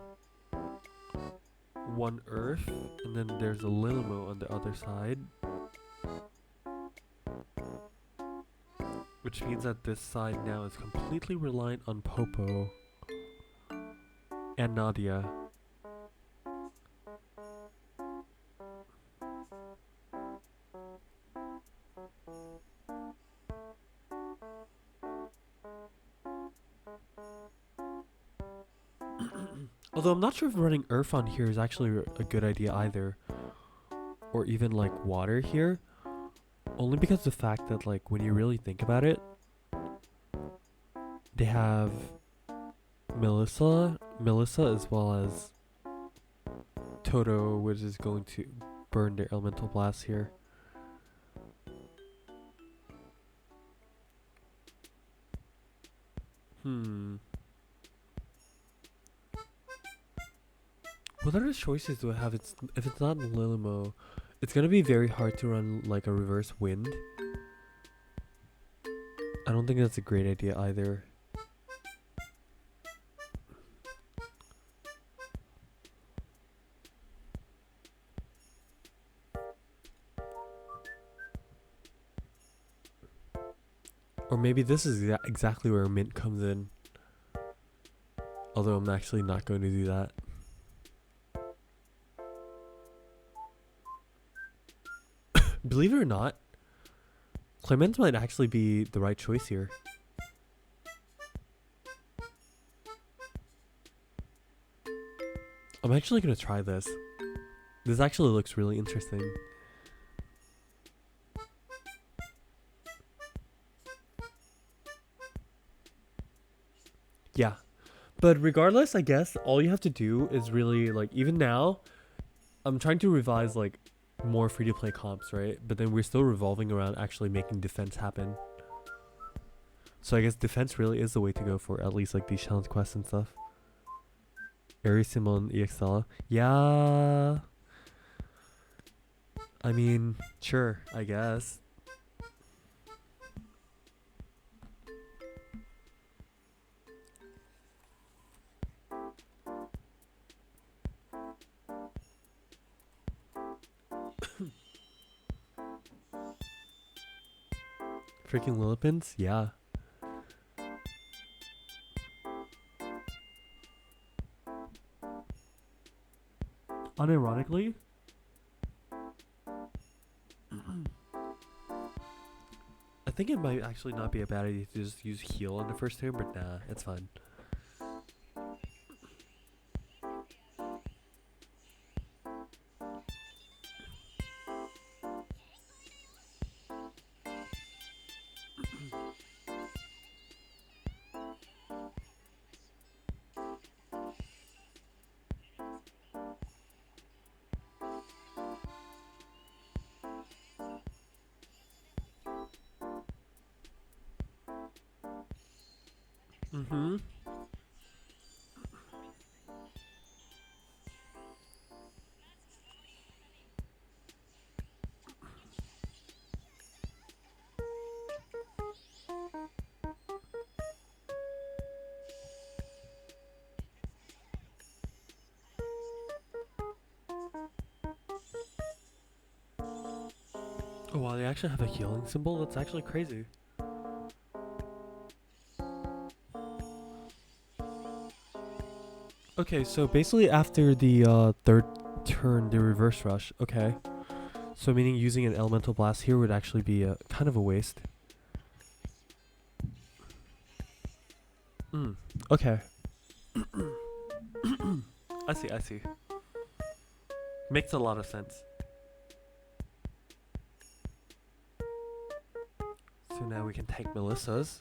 one earth, and then there's a Lilimo on the other side, which means that this side now is completely reliant on Popo and Nadia. Although I'm not sure if running earth on here is actually a good idea either. Or even like water here. Only because of the fact that like when you really think about it, they have Melissa as well as Toto, which is going to burn their elemental blast here. What other choices do I have? If it's not Lilimo, it's gonna be very hard to run like a reverse wind. I don't think that's a great idea either. Or maybe this is exactly where Mint comes in. Although I'm actually not going to do that. Believe it or not, Clement might actually be the right choice here. I'm actually going to try this. This actually looks really interesting. Yeah. But regardless, I guess all you have to do is really, like, even now, I'm trying to revise, like, more free-to-play comps, right? But then we're still revolving around actually making defense happen. So I guess defense really is the way to go for at least like these challenge quests and stuff. Aries Simon EXL. Yeah. I mean, sure, I guess. Freaking Lillipins? Yeah. Unironically, I think it might actually not be a bad idea to just use heal on the first turn, but nah, it's fine. Mm-hmm. Oh wow, they actually have a healing symbol? That's actually crazy. Okay, so basically after the third turn, the reverse rush. Okay. So meaning using an elemental blast here would actually be a kind of a waste. Okay. I see. Makes a lot of sense. So now we can take Melissa's.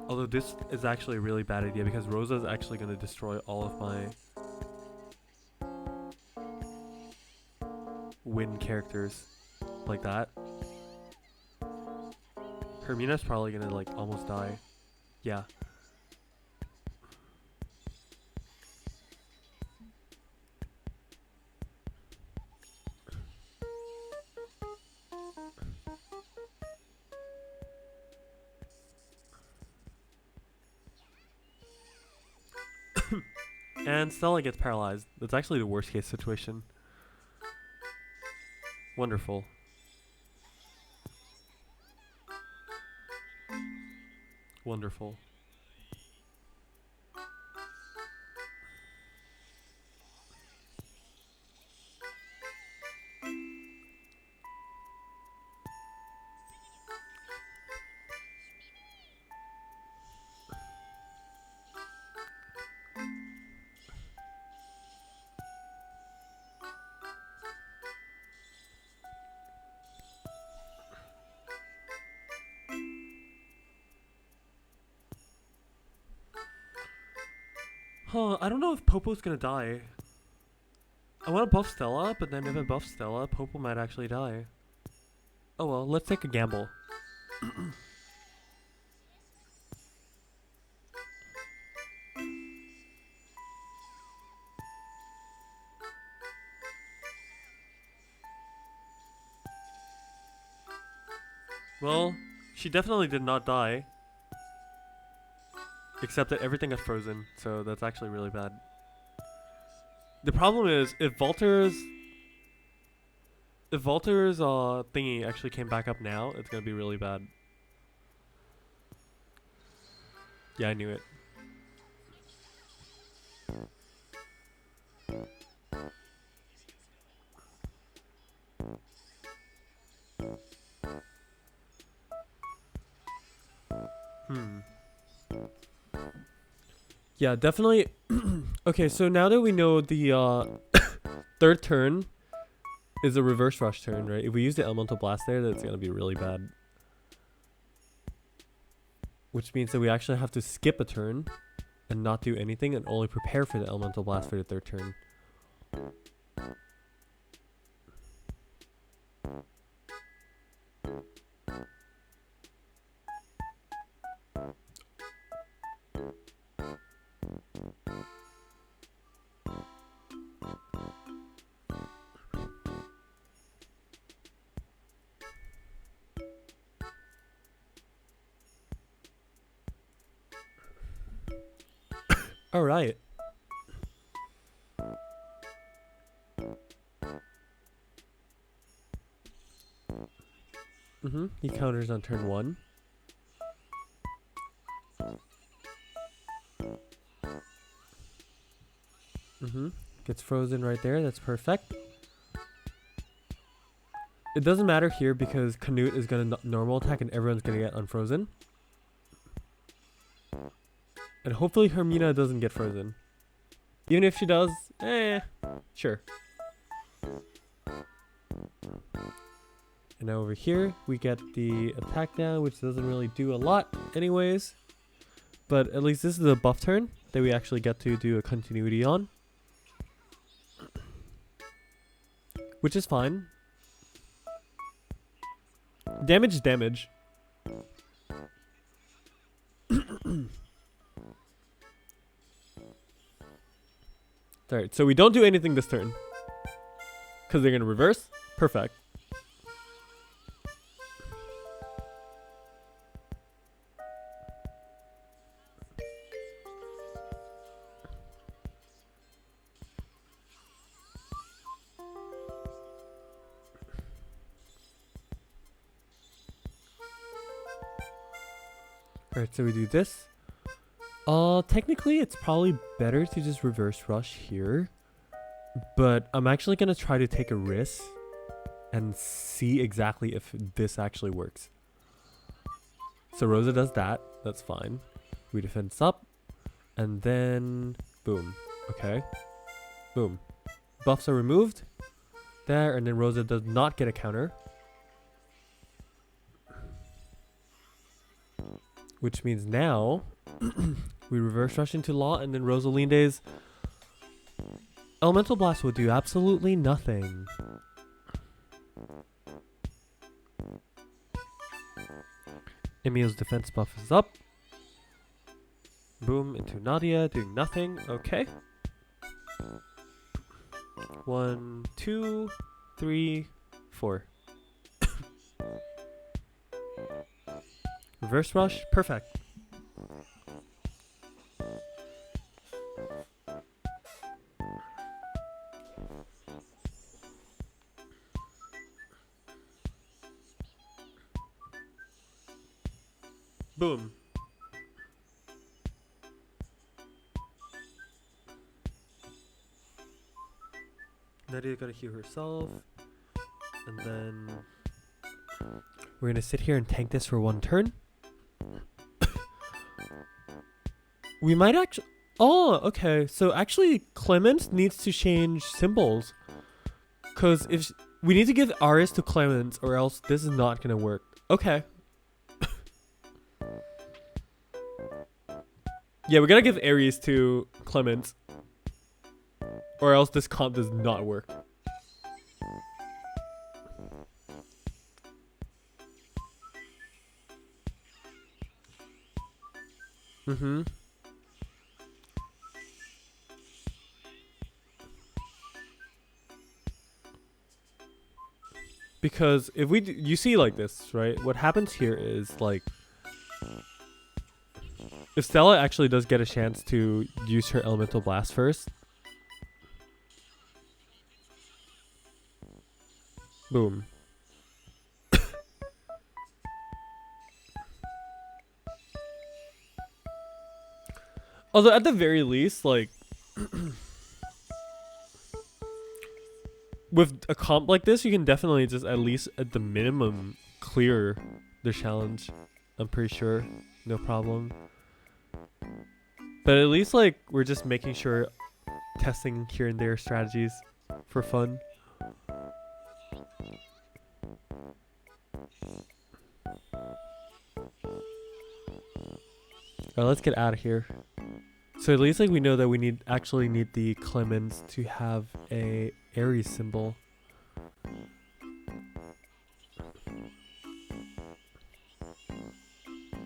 Although this is actually a really bad idea because Rosa is actually going to destroy all of my win characters like that. Hermina's probably going to like almost die. Yeah. And Stella gets paralyzed. That's actually the worst case situation. Wonderful. Wonderful. Huh, I don't know if Popo's gonna die. I want to buff Stella, but then if I buff Stella, Popo might actually die. Oh well, let's take a gamble. Well, she definitely did not die. Except that everything got frozen, so that's actually really bad. The problem is, if Valter's thingy actually came back up now, it's gonna be really bad. Yeah, I knew it. Yeah, definitely. Okay, so now that we know the third turn is a reverse rush turn, right? If we use the elemental blast there, that's gonna be really bad. Which means that we actually have to skip a turn and not do anything and only prepare for the elemental blast for the third turn. All right. He counters on turn 1. Gets frozen right there. That's perfect. It doesn't matter here because Canute is going to normal attack and everyone's going to get unfrozen. And hopefully Hermina doesn't get frozen. Even if she does, sure. And now over here, we get the attack down, which doesn't really do a lot anyways. But at least this is a buff turn that we actually get to do a continuity on. Which is fine. Damage is damage. Alright, so we don't do anything this turn. Because they're going to reverse. Perfect. Alright, so we do this. Technically it's probably better to just reverse rush here. But I'm actually gonna try to take a risk and see exactly if this actually works. So Rosa does that, that's fine. We defense up, and then boom. Okay. Boom. Buffs are removed. There, and then Rosa does not get a counter. Which means now we reverse rush into Law, and then Rosalinde's Elemental Blast will do absolutely nothing. Emil's defense buff is up. Boom into Nadia, doing nothing. Okay. 1, 2, 3, 4. Reverse rush, perfect. Boom. Nadia gotta heal herself. And then we're gonna sit here and tank this for 1 turn. We might actually... Oh, okay. So actually, Clemens needs to change symbols. Because if... We need to give Aris to Clemens, or else this is not going to work. Okay. Yeah, we got to give Ares to Clemens. Or else this comp does not work. Because if we you see like this, right? What happens here is like if Stella actually does get a chance to use her Elemental Blast first. Boom. Although at the very least, like with a comp like this, you can definitely just at least at the minimum clear the challenge. I'm pretty sure. No problem. But at least like we're just making sure testing here and there strategies for fun. Alright, let's get out of here. So at least like we know that we actually need the Clemens to have a Ares symbol.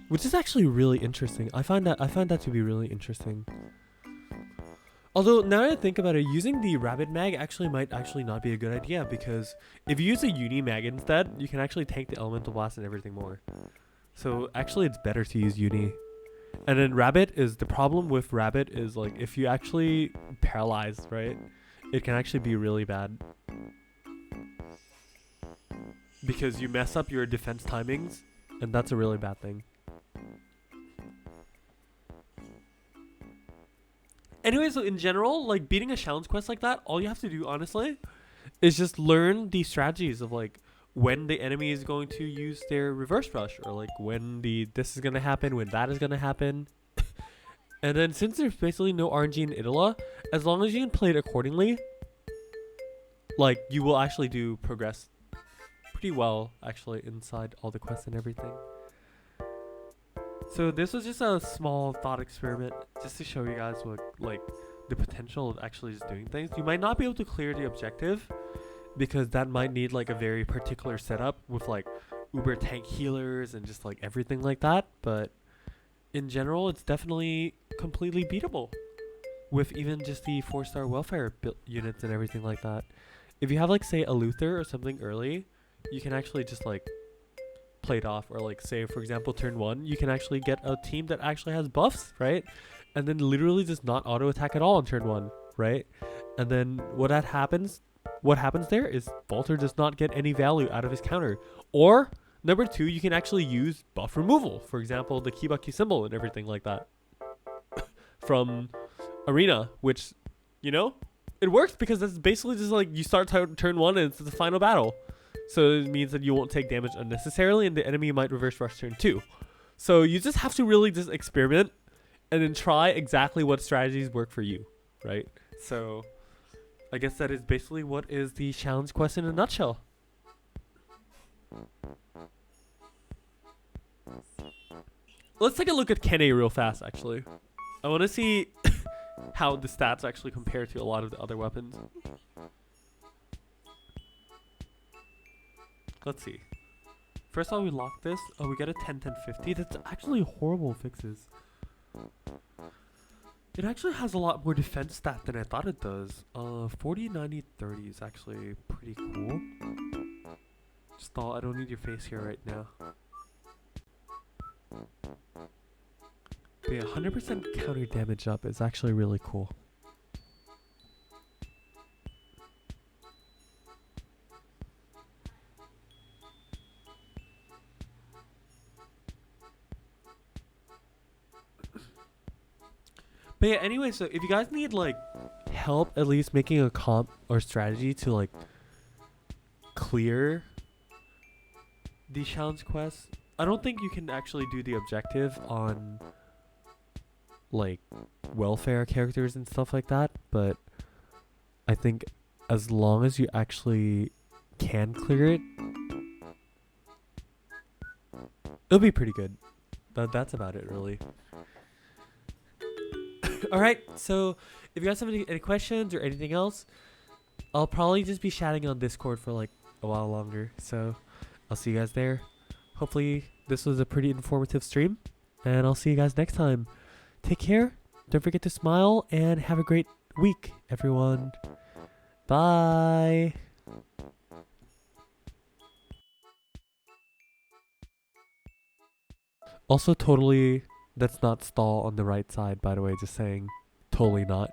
Which is actually really interesting. I find that to be really interesting. Although now that I think about it, using the Rabbit Mag might not be a good idea, because if you use a Uni Mag instead, you can actually tank the Elemental Blast and everything more. So actually it's better to use Uni. And then rabbit is the problem with rabbit is like if you actually paralyze, right? It can actually be really bad because you mess up your defense timings, and that's a really bad thing. Anyway, so in general, like beating a challenge quest like that, all you have to do, honestly, is just learn the strategies of like when the enemy is going to use their reverse rush, or like when this is gonna happen, when that is gonna happen. And then since there's basically no RNG in IDOLA, as long as you can play it accordingly, like you will actually do progress pretty well actually inside all the quests and everything. So this was just a small thought experiment just to show you guys what like the potential of actually just doing things. You might not be able to clear the objective because that might need like a very particular setup with like uber tank healers and just like everything like that, but in general it's definitely completely beatable with even just the 4-star welfare units and everything like that. If you have like say a Luther or something early, you can actually just like play it off, or like say for example turn 1 you can actually get a team that actually has buffs, right? And then literally just not auto attack at all on turn 1, right? And then what happens there is Valter does not get any value out of his counter. Or number 2, you can actually use buff removal, for example the Kibaki symbol and everything like that from Arena, which, you know, it works because it's basically just like you start turn 1 and it's the final battle. So it means that you won't take damage unnecessarily and the enemy might reverse rush turn 2. So you just have to really just experiment and then try exactly what strategies work for you, right? So I guess that is basically what is the challenge quest in a nutshell. Let's take a look at Kene real fast actually. I want to see how the stats actually compare to a lot of the other weapons. Let's see. First of all, we lock this. Oh, we get a 10-10-50. That's actually horrible fixes. It actually has a lot more defense stat than I thought it does. 40-90-30 is actually pretty cool. Stall, I don't need your face here right now. But yeah, 100% counter damage up is actually really cool. But yeah, anyway, so if you guys need like help at least making a comp or strategy to like clear the challenge quests, I don't think you can actually do the objective on like welfare characters and stuff like that, but I think as long as you actually can clear it, it'll be pretty good. That's about it really. Alright, so if you guys have any questions or anything else, I'll probably just be chatting on Discord for like a while longer. So I'll see you guys there. Hopefully this was a pretty informative stream, and I'll see you guys next time. Take care, don't forget to smile, and have a great week, everyone. Bye. Also, totally, that's not stall on the right side, by the way, just saying. Totally not.